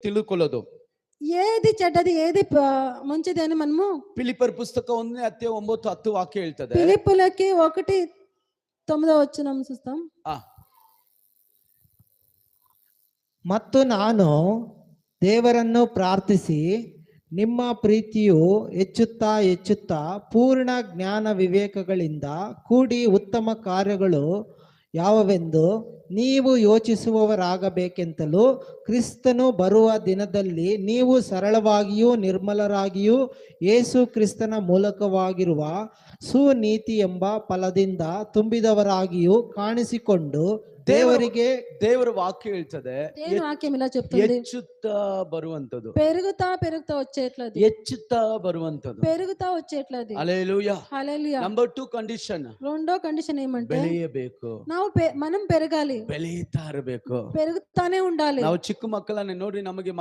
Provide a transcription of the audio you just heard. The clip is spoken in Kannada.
తిలుకొలదు. ఏది చెడ్డది ఏది మంచిది అని మనము ಫಿಲಿಪ್ಪರ್ ಪುಸ್ತಕ 1ನೇ ಅಧ್ಯಾಯ 9, 10 ವಾಕ್ಯ ಹೇಳ್ತದೆ. ఫిలిప్పులకి 1:9 చూస్తాం. ಮತ್ತು ನಾನು ದೇವರನ್ನು ಪ್ರಾರ್ಥಿಸಿ ನಿಮ್ಮ ಪ್ರೀತಿಯು ಹೆಚ್ಚುತ್ತಾ ಹೆಚ್ಚುತ್ತಾ ಪೂರ್ಣ ಜ್ಞಾನ ವಿವೇಕಗಳಿಂದ ಕೂಡಿ ಉತ್ತಮ ಕಾರ್ಯಗಳು ಯಾವವೆಂದು ನೀವು ಯೋಚಿಸುವವರಾಗಬೇಕೆಂತಲೂ ಕ್ರಿಸ್ತನು ಬರುವ ದಿನದಲ್ಲಿ ನೀವು ಸರಳವಾಗಿಯೂ ನಿರ್ಮಲರಾಗಿಯೂ ಯೇಸು ಕ್ರಿಸ್ತನ ಮೂಲಕವಾಗಿರುವ ಸುನೀತಿ ಎಂಬ ಫಲದಿಂದ ತುಂಬಿದವರಾಗಿಯೂ ಕಾಣಿಸಿಕೊಂಡು ದೇವರ ವಾಕ್ಯ ಹೇಳ್ತದೆ, దేవుని వాక్యం ఇలా చెప్తుంది, ಹೆಚ್ಚುತ್ತಾ ಬರುವಂತದ್ದು, పెరుగుతా వచ్చేట్లది, ಹೆಚ್ಚುತ್ತಾ ಬರುವಂತದ್ದು, పెరుగుతా వచ్చేట్లది. హల్లెలూయా హల్లెలూయా. ನಂಬರ್ 2 ಕಂಡೀಷನ್, రెండో కండిషన్ ఏమంటే ಬೆಳೆಯಬೇಕು. మనం పెరగాలి, ಬೆಳೆಯುತ್ತಾ ಇರಬೇಕು, పెరుగుతానే ఉండాలి. ನಾವು ಚಿಕ್ಕ ಮಕ್ಕಳನ್ನ ನೋಡಿ ನಮಗೆ